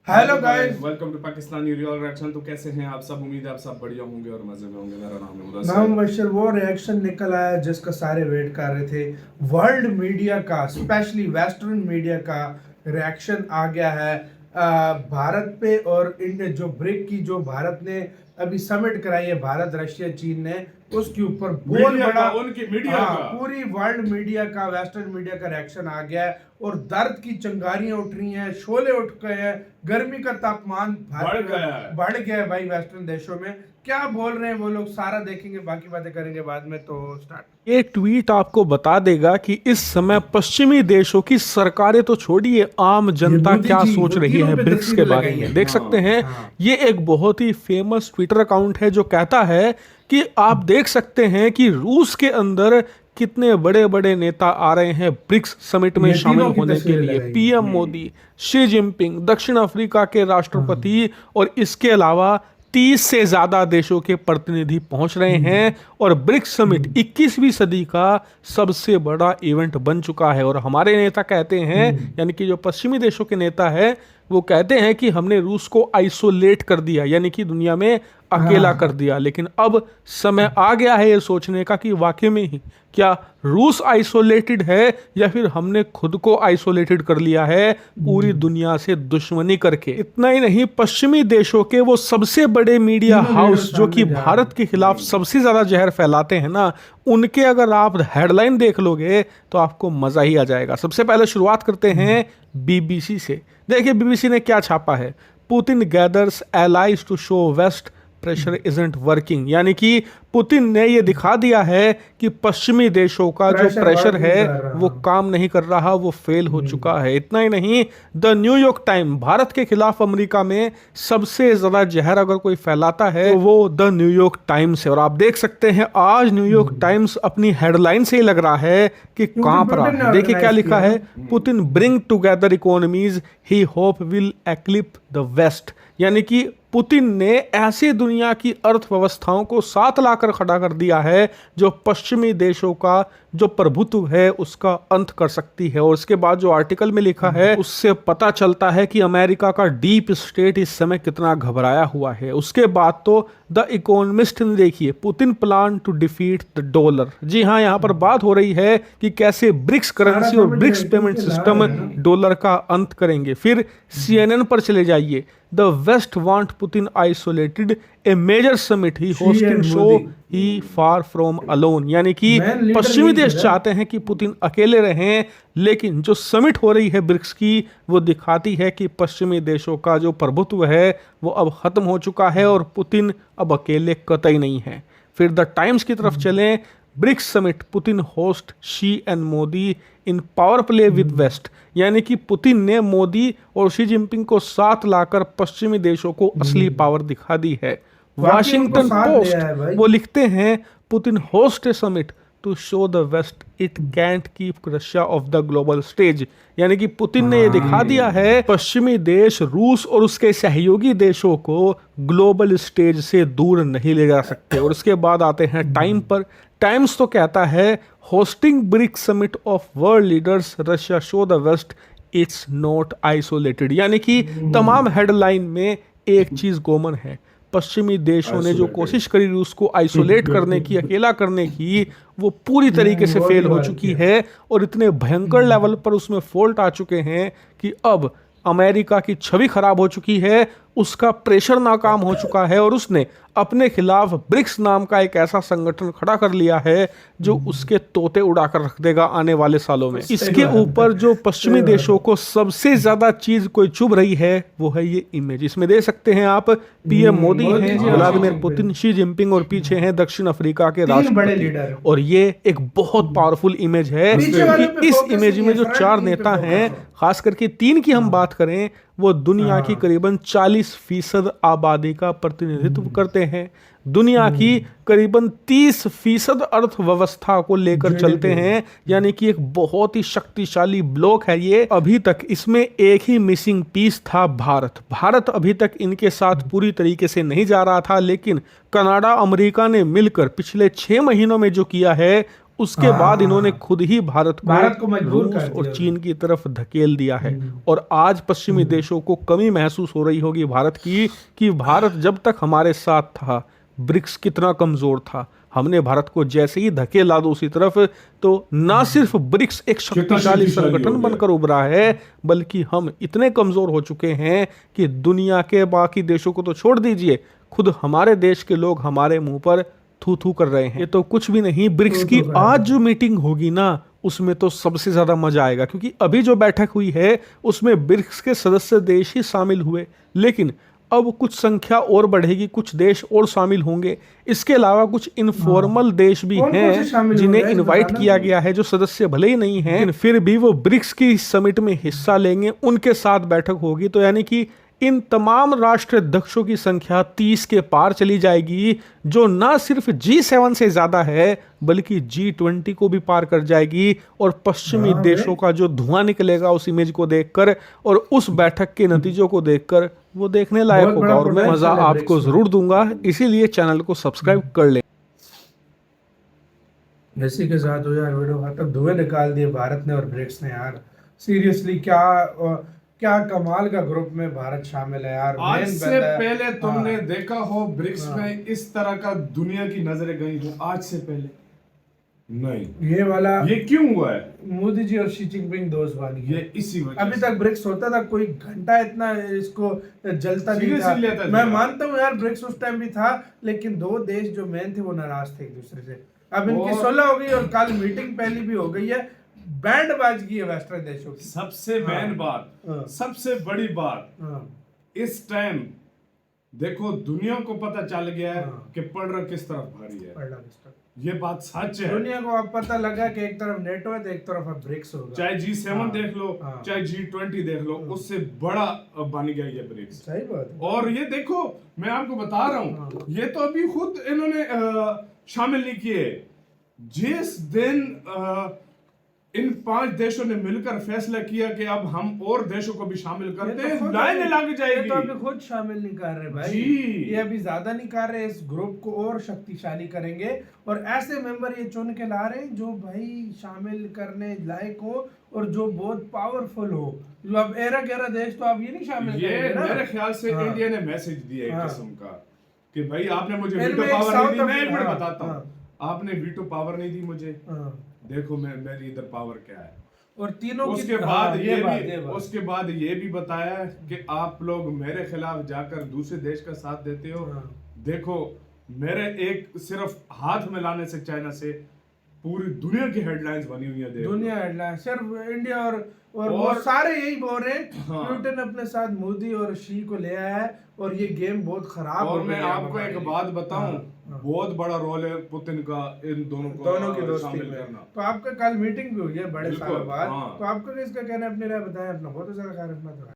Hello guys, welcome to Pakistani real reaction. तो कैसे हैं आप सब? उम्मीद है आप सब बढ़िया होंगे और मजे में होंगे। मेरा नाम है नाम मुदस्सिर। मुबशिर। वो रिएक्शन निकल आया जिसका सारे वेट कर रहे थे। वर्ल्ड मीडिया का, स्पेशली वेस्टर्न मीडिया का रिएक्शन आ गया है भारत पे। और इंडिया जो ब्रिक की जो भारत ने अभी समिट कराई है, भारत रशिया चीन ने, उसके ऊपर बहुत बड़ा उनकी मीडिया का पूरी वर्ल्ड मीडिया का, वेस्टर्न मीडिया का रिएक्शन आ गया है। और दर्द की चिंगारियां उठ रही हैं, शोले उठ गए हैं, गर्मी का तापमान बढ़ गया है भाई वेस्टर्न देशों में। क्या बोल रहे हैं वो लोग, सारा देखेंगे, बाकी बातें करेंगे बाद में। तो स्टार्ट। ये ट्वीट आपको बता देगा कि इस समय पश्चिमी देशों की सरकारें तो छोड़िए, आम जनता क्या सोच रही है ब्रिक्स के बारे में। देख सकते हैं, ये एक बहुत ही फेमस ट्विटर अकाउंट है जो कहता है कि आप देख सकते हैं कि रूस के अंदर कितने बड़े बड़े नेता आ रहे हैं ब्रिक्स समिट में शामिल होने के लिए। पीएम मोदी, शी जिनपिंग, दक्षिण अफ्रीका के राष्ट्रपति और इसके अलावा 30 से ज्यादा देशों के प्रतिनिधि पहुंच रहे हैं। और ब्रिक्स समिट 21वीं सदी का सबसे बड़ा इवेंट बन चुका है। और हमारे नेता कहते हैं, यानी कि जो पश्चिमी देशों के नेता है, वो कहते हैं कि हमने रूस को आइसोलेट कर दिया, यानी कि दुनिया में अकेला कर दिया। लेकिन अब समय आ गया है ये सोचने का कि वाकई में ही क्या रूस आइसोलेटेड है या फिर हमने खुद को आइसोलेटेड कर लिया है पूरी दुनिया से दुश्मनी करके। इतना ही नहीं, पश्चिमी देशों के वो सबसे बड़े मीडिया हाउस जो कि भारत के खिलाफ सबसे ज्यादा जहर फैलाते हैं ना, उनके अगर आप हेडलाइन देख लोगे तो आपको मजा ही आ जाएगा। सबसे पहले शुरुआत करते हैं बीबीसी से। देखिए बीबीसी ने क्या छापा है। Putin gathers allies to show West pressure isn't working, यानी कि पुतिन ने यह दिखा दिया है कि पश्चिमी देशों का जो प्रेशर है वो काम नहीं कर रहा, वो फेल हो चुका है। इतना ही नहीं, द न्यूयॉर्क टाइम, भारत के खिलाफ अमेरिका में सबसे ज्यादा जहर अगर कोई फैलाता है तो वो द न्यूयॉर्क टाइम्स है। और आप देख सकते हैं आज न्यूयॉर्क टाइम्स अपनी हेडलाइन से ही लग रहा है कि कांप रहा है। देखिए क्या लिखा है, Putin bring together economies he hope will eclipse the west, यानी कि पुतिन ने ऐसी दुनिया की अर्थव्यवस्थाओं को साथ लाकर खड़ा कर दिया है जो पश्चिमी देशों का जो प्रभुत्व है उसका अंत कर सकती है। और उसके बाद जो आर्टिकल में लिखा है उससे पता चलता है कि अमेरिका का डीप स्टेट इस समय कितना घबराया हुआ है। उसके बाद तो द इकोनॉमिस्ट ने देखिए, Putin plan to defeat the dollar. जी हाँ, यहाँ पर बात हो रही है कि कैसे ब्रिक्स करेंसी और ब्रिक्स पेमेंट सिस्टम डॉलर का अंत करेंगे। फिर CNN पर चले जाइए, the west want Putin isolated, a major summit he hosting show he far from alone, यानी कि पश्चिमी देश चाहते हैं कि पुतिन अकेले रहें, लेकिन जो समिट हो रही है ब्रिक्स की वो दिखाती है कि पश्चिमी देशों का जो प्रभुत्व है वो अब खत्म हो चुका है और पुतिन अब अकेले कतई नहीं है। फिर द टाइम्स की तरफ चलें, BRICS summit Putin host Xi and Modi in power play with West, यानी कि पुतिन ने मोदी और शी जिनपिंग को साथ लाकर पश्चिमी देशों को असली पावर दिखा दी है। वाशिंगटन पोस्ट वो लिखते हैं, Putin host a summit to show the West it can't keep Russia off the global stage, यानी कि पुतिन ने यह दिखा दिया है पश्चिमी देश रूस और उसके सहयोगी देशों को ग्लोबल स्टेज से दूर नहीं ले जा सकते। और उसके बाद आते हैं टाइम पर। टाइम्स तो कहता है, hosting BRICS summit of world leaders Russia show the West it's not isolated, यानी कि तमाम हेडलाइन में एक चीज कॉमन है, पश्चिमी देशों ने जो कोशिश करी रूस को आइसोलेट करने की, अकेला करने की, वो पूरी तरीके से फेल हो चुकी है। और इतने भयंकर लेवल पर उसमें फॉल्ट आ चुके हैं कि अब अमेरिका की छवि खराब हो चुकी है, उसका प्रेशर नाकाम हो चुका है और उसने अपने खिलाफ ब्रिक्स नाम का एक ऐसा संगठन खड़ा कर लिया है जो उसके तोते उड़ाकर रख देगा आने वाले सालों में। इसके ऊपर जो पश्चिमी देशों को सबसे ज्यादा चीज कोई चुभ रही है वो है ये इमेज। इसमें दे सकते हैं आप, पीएम मोदी हैं, व्लादिमीर पुतिन, शी जिनपिंग और पीछे हैं दक्षिण अफ्रीका के राष्ट्रपति। और ये एक बहुत पावरफुल इमेज है क्योंकि इस इमेज में जो चार नेता हैं, खास करके 3 की हम बात करें, वो दुनिया की करीबन 40% आबादी का प्रतिनिधित्व करते हैं। दुनिया की करीबन 30% अर्थव्यवस्था को लेकर चलते हैं, यानी कि एक बहुत ही शक्तिशाली ब्लॉक है ये। अभी तक इसमें एक ही मिसिंग पीस था, भारत। भारत अभी तक इनके साथ पूरी तरीके से नहीं जा रहा था, लेकिन कनाडा, अमेरिका ने मिलकर पिछले 6 महीनों में जो किया है उसके बाद इन्होंने खुद ही भारत को मजबूर रूस कर और दिया। चीन की तरफ धकेल दिया है। और आज पश्चिमी देशों को कमी महसूस हो रही होगी भारत की, कि भारत जब तक हमारे साथ था ब्रिक्स कितना कमजोर था। हमने भारत को जैसे ही धकेला दूसरी तरफ, तो ना सिर्फ ब्रिक्स एक शक्तिशाली संगठन बनकर उभरा है, बल्कि हम इतने कमजोर हो चुके हैं कि दुनिया के बाकी देशों को तो छोड़ दीजिए, खुद हमारे देश के लोग हमारे मुंह पर थू थू कर रहे हैं। ये तो कुछ भी नहीं, ब्रिक्स की आज जो मीटिंग होगी ना, उसमें तो सबसे ज्यादा मजा आएगा, क्योंकि अभी जो बैठक हुई है उसमें ब्रिक्स के सदस्य देश ही शामिल हुए, लेकिन अब कुछ संख्या और बढ़ेगी, कुछ देश और शामिल होंगे। इसके अलावा कुछ इनफॉर्मल देश भी हैं जिन्हें इनवाइट किया गया है, जो सदस्य भले ही नहीं हैं, लेकिन फिर भी वो ब्रिक्स की समिट में हिस्सा लेंगे, उनके साथ बैठक होगी। तो यानी कि इन तमाम राष्ट्राध्यक्षों की संख्या 30 के पार चली जाएगी, जो ना सिर्फ G7 से ज्यादा है बल्कि G20 को भी पार कर जाएगी। और पश्चिमी देशों का जो धुआं निकलेगा उस इमेज को देखकर और उस बैठक के नतीजों को देखकर, वो देखने लायक होगा और मैं मजा आपको जरूर दूंगा। इसीलिए चैनल को सब्सक्राइब कर लें। इसी के साथ हो यार वीडियो खत्म। धुएं निकाल दिए भारत ने और ब्रिक्स ने यार। सीरियसली क्या कमाल का ग्रुप में भारत शामिल है यार। आज से पहले तुमने देखा हो ब्रिक्स में इस तरह का दुनिया की नजरें गई हो? आज से पहले नहीं। ये वाला ये क्यों हुआ है? मोदी जी और शी जिनपिंग दोस्त बन गए। ये इसी वजह अभी तक ब्रिक्स होता था, कोई घंटा इतना इसको जलता नहीं था। मैं मानता हूँ यार ब्रिक्स उस टाइम भी था, लेकिन दो देश जो मेन थे वो नाराज थे एक दूसरे से। अब इनकी 16 हो गई और कल मीटिंग पहली भी हो गई है। बैंड बाज गई है वेस्टर्न देशों की। सबसे मेन बात, सबसे बड़ी बात, इस टाइम देखो दुनिया को पता चल गया है कि पड़ किस तरफ भारी है। ये बात सच है। दुनिया को अब पता लगा कि एक तरफ नेटो है तो एक तरफ अब ब्रिक्स होगा। चाहे G7 देख लो, चाहे G20 देख लो, उससे बड़ा बन गया ये ब्रिक्स। सही बात है। और ये देखो, मैं आपको बता रहा हूँ, ये तो अभी खुद इन्होंने शामिल नहीं किए। जिस दिन इन 5 देशों ने मिलकर फैसला किया कि अब हम और देशों को भी शामिल करते हैं, लाइन लग जाएगी। ये तो अभी खुद शामिल नहीं कर रहे भाई। ये अभी ज्यादा नहीं कर रहे, इस ग्रुप को और शक्तिशाली करेंगे और ऐसे मेंबर ये चुन के ला रहे हैं जो भाई शामिल करने लायक हो और जो बहुत पावरफुल हो। जो अब एरा देश तो अब ये नहीं शामिल ये मेरे ख्याल से इंडिया ने मैसेज दिया एक किस्म का कि भाई आपने मुझे वीटो पावर नहीं दी। मैं एक मिनट बताता हूँ, आपने वीटो पावर नहीं दी मुझे, देखो मेरी इधर पावर क्या है। और तीनों उसके बाद ये भी बताया कि आप लोग मेरे खिलाफ जाकर दूसरे देश का साथ देते हो। देखो मेरे एक सिर्फ हाथ मिलाने से चाइना से पूरी दुनिया की हेडलाइंस बनी हुई है। दुनिया हेडलाइंस सिर्फ इंडिया और सारे यही बोल रहे हैं। पुतिन अपने साथ मोदी और शी को ले आया है और ये गेम बहुत खराब। और मैं आपको एक बात बताऊं, बहुत बड़ा रोल है पुतिन का इन दोनों की शामिल करना। तो आपका कल मीटिंग भी हुई है बड़े साल बाद, तो आपका इसका कहना है? अपनी राय बताएं अपना। बहुत ज्यादा ख्याल रखना था।